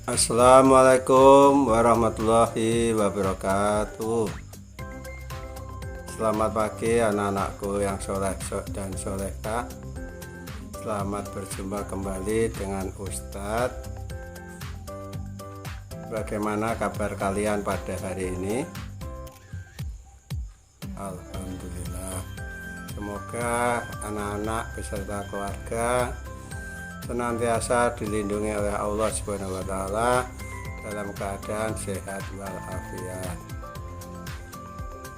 Assalamualaikum warahmatullahi wabarakatuh. Selamat pagi anak-anakku yang soleh dan solehah. Selamat berjumpa kembali dengan Ustadz. Bagaimana kabar kalian pada hari ini? Alhamdulillah. Semoga anak-anak beserta keluarga senantiasa dilindungi oleh Allah Subhanahu wa taala dalam keadaan sehat walafiat.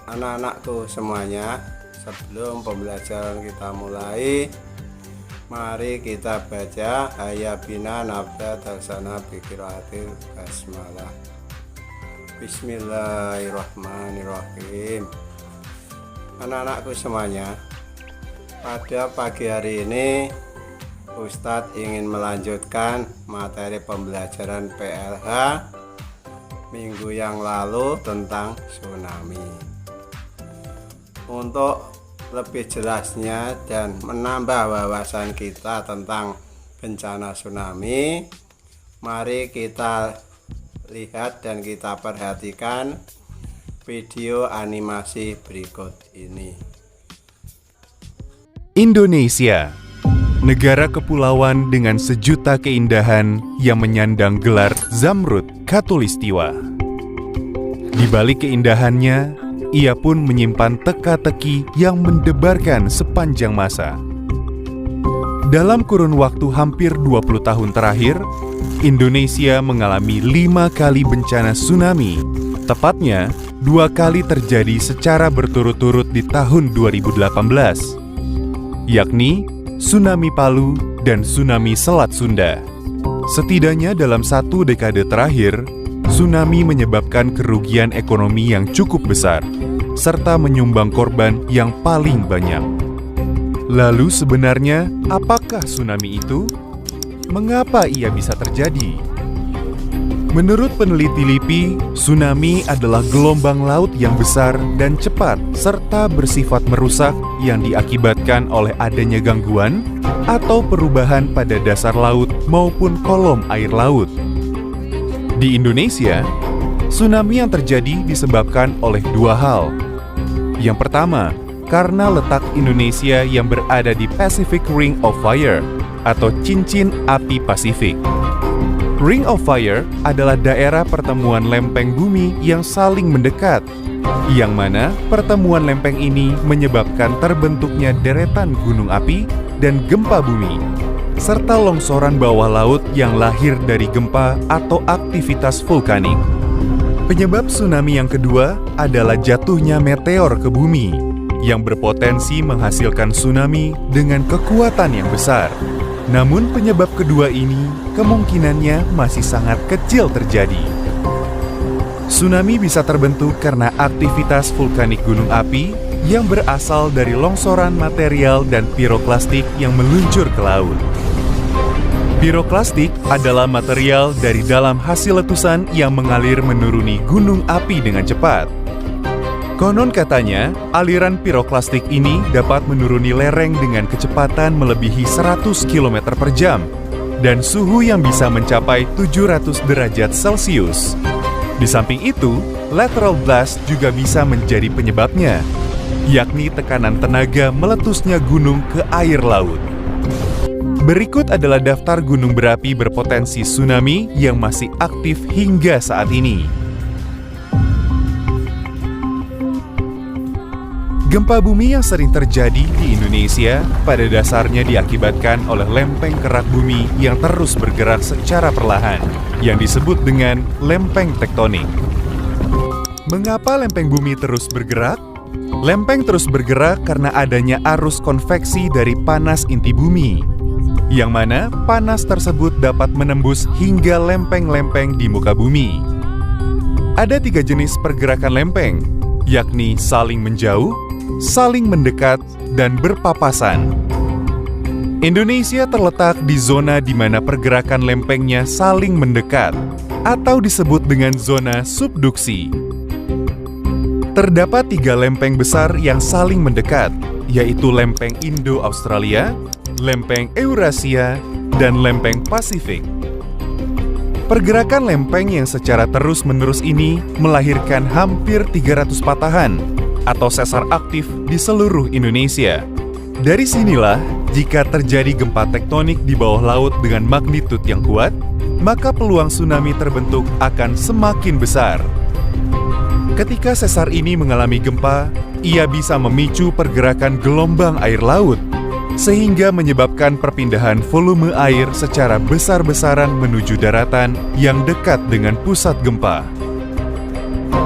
Anak-anakku semuanya, sebelum pembelajaran kita mulai, mari kita baca Hayabina Nabda Tarsana Bikiratil Basmalah. Bismillahirrahmanirrahim. Anak-anakku semuanya, pada pagi hari ini Ustadz ingin melanjutkan materi pembelajaran PLH minggu yang lalu tentang tsunami. Untuk lebih jelasnya dan menambah wawasan kita tentang bencana tsunami, mari kita lihat dan kita perhatikan video animasi berikut ini. Indonesia, negara kepulauan dengan sejuta keindahan yang menyandang gelar Zamrud Khatulistiwa. Di balik keindahannya, ia pun menyimpan teka-teki yang mendebarkan sepanjang masa. Dalam kurun waktu hampir 20 tahun terakhir, Indonesia mengalami 5 kali bencana tsunami. Tepatnya, 2 kali terjadi secara berturut-turut di tahun 2018, yakni Tsunami Palu dan Tsunami Selat Sunda. Setidaknya dalam 1 dekade terakhir, tsunami menyebabkan kerugian ekonomi yang cukup besar, serta menyumbang korban yang paling banyak. Lalu sebenarnya, apakah tsunami itu? Mengapa ia bisa terjadi? Menurut peneliti LIPI, tsunami adalah gelombang laut yang besar dan cepat serta bersifat merusak yang diakibatkan oleh adanya gangguan atau perubahan pada dasar laut maupun kolom air laut. Di Indonesia, tsunami yang terjadi disebabkan oleh 2 hal. Yang pertama, karena letak Indonesia yang berada di Pacific Ring of Fire atau cincin api Pasifik. Ring of Fire adalah daerah pertemuan lempeng bumi yang saling mendekat, yang mana pertemuan lempeng ini menyebabkan terbentuknya deretan gunung api dan gempa bumi, serta longsoran bawah laut yang lahir dari gempa atau aktivitas vulkanik. Penyebab tsunami yang kedua adalah jatuhnya meteor ke bumi, yang berpotensi menghasilkan tsunami dengan kekuatan yang besar. Namun penyebab kedua ini kemungkinannya masih sangat kecil terjadi. Tsunami bisa terbentuk karena aktivitas vulkanik gunung api yang berasal dari longsoran material dan piroklastik yang meluncur ke laut. Piroklastik adalah material dari dalam hasil letusan yang mengalir menuruni gunung api dengan cepat. Konon katanya, aliran piroklastik ini dapat menuruni lereng dengan kecepatan melebihi 100 km per jam dan suhu yang bisa mencapai 700 derajat Celcius. Di samping itu, lateral blast juga bisa menjadi penyebabnya, yakni tekanan tenaga meletusnya gunung ke air laut. Berikut adalah daftar gunung berapi berpotensi tsunami yang masih aktif hingga saat ini. Gempa bumi yang sering terjadi di Indonesia pada dasarnya diakibatkan oleh lempeng kerak bumi yang terus bergerak secara perlahan, yang disebut dengan lempeng tektonik. Mengapa lempeng bumi terus bergerak? Lempeng terus bergerak karena adanya arus konveksi dari panas inti bumi, yang mana panas tersebut dapat menembus hingga lempeng-lempeng di muka bumi. Ada 3 jenis pergerakan lempeng, yakni saling menjauh, saling mendekat, dan berpapasan. Indonesia terletak di zona di mana pergerakan lempengnya saling mendekat, atau disebut dengan zona subduksi. Terdapat 3 lempeng besar yang saling mendekat, yaitu lempeng Indo-Australia, lempeng Eurasia, dan lempeng Pasifik. Pergerakan lempeng yang secara terus-menerus ini melahirkan hampir 300 patahan atau sesar aktif di seluruh Indonesia. Dari sinilah, jika terjadi gempa tektonik di bawah laut dengan magnitud yang kuat, maka peluang tsunami terbentuk akan semakin besar. Ketika sesar ini mengalami gempa, ia bisa memicu pergerakan gelombang air laut, sehingga menyebabkan perpindahan volume air secara besar-besaran menuju daratan yang dekat dengan pusat gempa.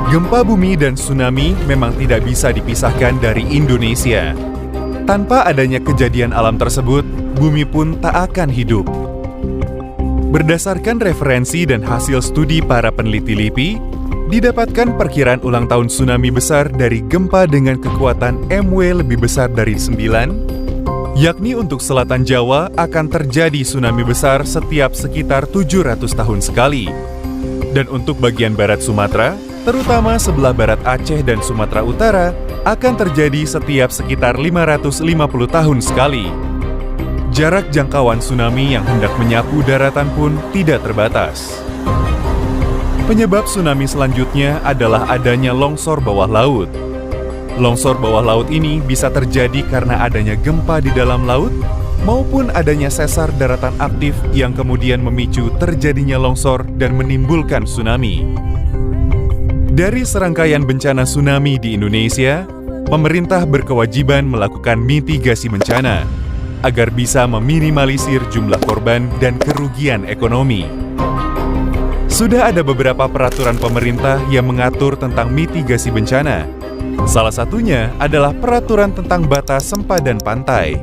Gempa bumi dan tsunami memang tidak bisa dipisahkan dari Indonesia. Tanpa adanya kejadian alam tersebut, bumi pun tak akan hidup. Berdasarkan referensi dan hasil studi para peneliti LIPI, didapatkan perkiraan ulang tahun tsunami besar dari gempa dengan kekuatan MW lebih besar dari 9, yakni untuk selatan Jawa akan terjadi tsunami besar setiap sekitar 700 tahun sekali. Dan untuk bagian barat Sumatera, terutama sebelah barat Aceh dan Sumatera Utara, akan terjadi setiap sekitar 550 tahun sekali. Jarak jangkauan tsunami yang hendak menyapu daratan pun tidak terbatas. Penyebab tsunami selanjutnya adalah adanya longsor bawah laut. Longsor bawah laut ini bisa terjadi karena adanya gempa di dalam laut maupun adanya sesar daratan aktif yang kemudian memicu terjadinya longsor dan menimbulkan tsunami. Dari serangkaian bencana tsunami di Indonesia, pemerintah berkewajiban melakukan mitigasi bencana agar bisa meminimalisir jumlah korban dan kerugian ekonomi. Sudah ada beberapa peraturan pemerintah yang mengatur tentang mitigasi bencana. Salah satunya adalah peraturan tentang batas sempadan pantai.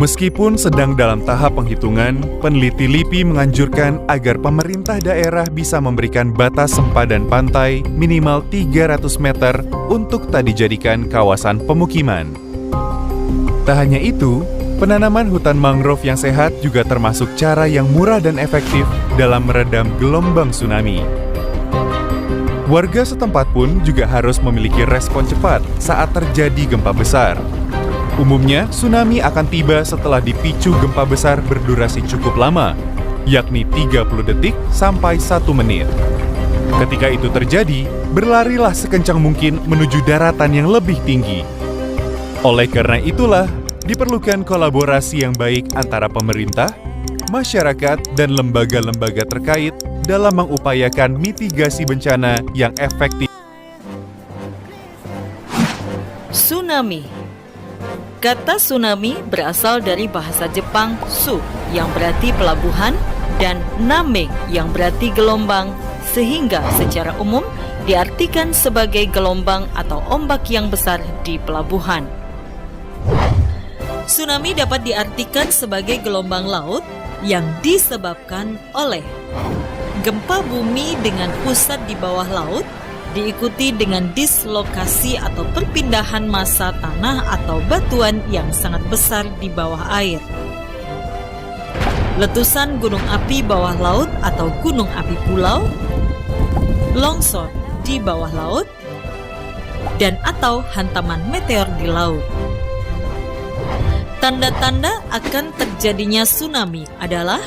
Meskipun sedang dalam tahap penghitungan, peneliti LIPI menganjurkan agar pemerintah daerah bisa memberikan batas sempadan pantai minimal 300 meter untuk tak dijadikan kawasan pemukiman. Tak hanya itu, penanaman hutan mangrove yang sehat juga termasuk cara yang murah dan efektif dalam meredam gelombang tsunami. Warga setempat pun juga harus memiliki respon cepat saat terjadi gempa besar. Umumnya, tsunami akan tiba setelah dipicu gempa besar berdurasi cukup lama, yakni 30 detik sampai 1 menit. Ketika itu terjadi, berlarilah sekencang mungkin menuju daratan yang lebih tinggi. Oleh karena itulah, diperlukan kolaborasi yang baik antara pemerintah, masyarakat, dan lembaga-lembaga terkait dalam mengupayakan mitigasi bencana yang efektif. Tsunami. Kata tsunami berasal dari bahasa Jepang su yang berarti pelabuhan dan name yang berarti gelombang, sehingga secara umum diartikan sebagai gelombang atau ombak yang besar di pelabuhan. Tsunami dapat diartikan sebagai gelombang laut yang disebabkan oleh gempa bumi dengan pusat di bawah laut, diikuti dengan dislokasi atau perpindahan massa tanah atau batuan yang sangat besar di bawah air. Letusan gunung api bawah laut atau gunung api pulau, longsor di bawah laut, dan atau hantaman meteor di laut. Tanda-tanda akan terjadinya tsunami adalah: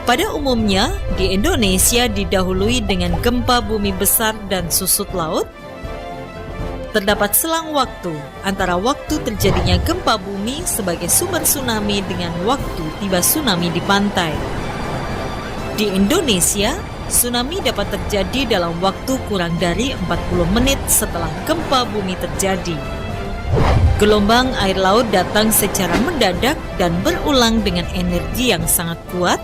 pada umumnya, di Indonesia didahului dengan gempa bumi besar dan susut laut. Terdapat selang waktu antara waktu terjadinya gempa bumi sebagai sumber tsunami dengan waktu tiba tsunami di pantai. Di Indonesia, tsunami dapat terjadi dalam waktu kurang dari 40 menit setelah gempa bumi terjadi. Gelombang air laut datang secara mendadak dan berulang dengan energi yang sangat kuat.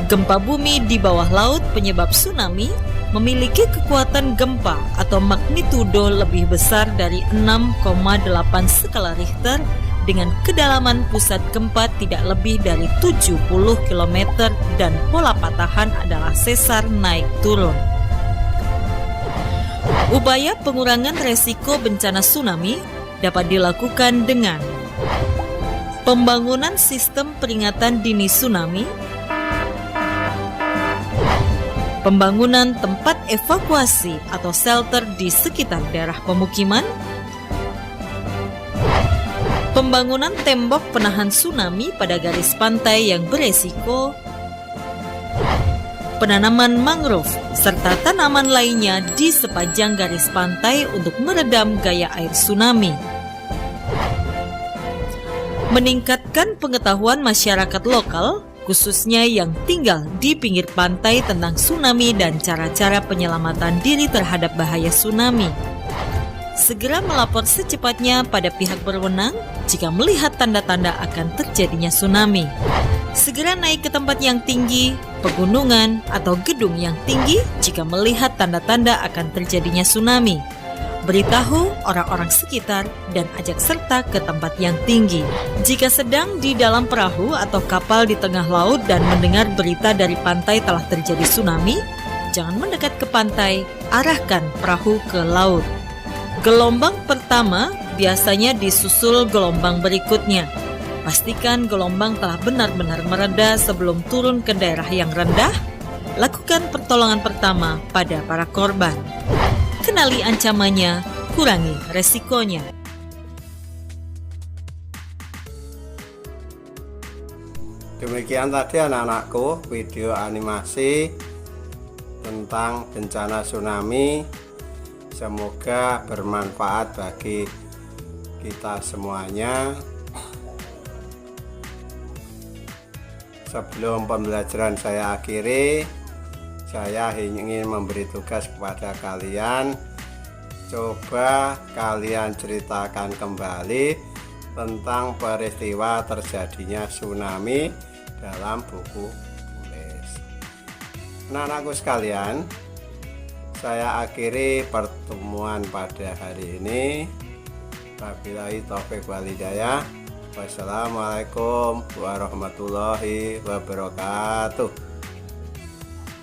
Gempa bumi di bawah laut penyebab tsunami memiliki kekuatan gempa atau magnitudo lebih besar dari 6,8 skala Richter dengan kedalaman pusat gempa tidak lebih dari 70 km dan pola patahan adalah sesar naik turun. Upaya pengurangan resiko bencana tsunami dapat dilakukan dengan pembangunan sistem peringatan dini tsunami, pembangunan tempat evakuasi atau shelter di sekitar daerah pemukiman, pembangunan tembok penahan tsunami pada garis pantai yang beresiko, penanaman mangrove, serta tanaman lainnya di sepanjang garis pantai untuk meredam gaya air tsunami. Meningkatkan pengetahuan masyarakat lokal, khususnya yang tinggal di pinggir pantai tentang tsunami dan cara-cara penyelamatan diri terhadap bahaya tsunami. Segera melapor secepatnya pada pihak berwenang jika melihat tanda-tanda akan terjadinya tsunami. Segera naik ke tempat yang tinggi, pegunungan, atau gedung yang tinggi jika melihat tanda-tanda akan terjadinya tsunami. Beritahu orang-orang sekitar dan ajak serta ke tempat yang tinggi. Jika sedang di dalam perahu atau kapal di tengah laut dan mendengar berita dari pantai telah terjadi tsunami, jangan mendekat ke pantai, arahkan perahu ke laut. Gelombang pertama biasanya disusul gelombang berikutnya. Pastikan gelombang telah benar-benar mereda sebelum turun ke daerah yang rendah. Lakukan pertolongan pertama pada para korban. Kenali ancamannya, kurangi resikonya. Demikian tadi anak-anakku video animasi tentang bencana tsunami. Semoga bermanfaat bagi kita semuanya. Sebelum pembelajaran saya akhiri, saya ingin memberi tugas kepada kalian. Coba kalian ceritakan kembali tentang peristiwa terjadinya tsunami dalam buku tulis. Anak-anakku sekalian, saya akhiri pertemuan pada hari ini. Wabillahi taufiq wal hidayah. Wassalamualaikum warahmatullahi wabarakatuh.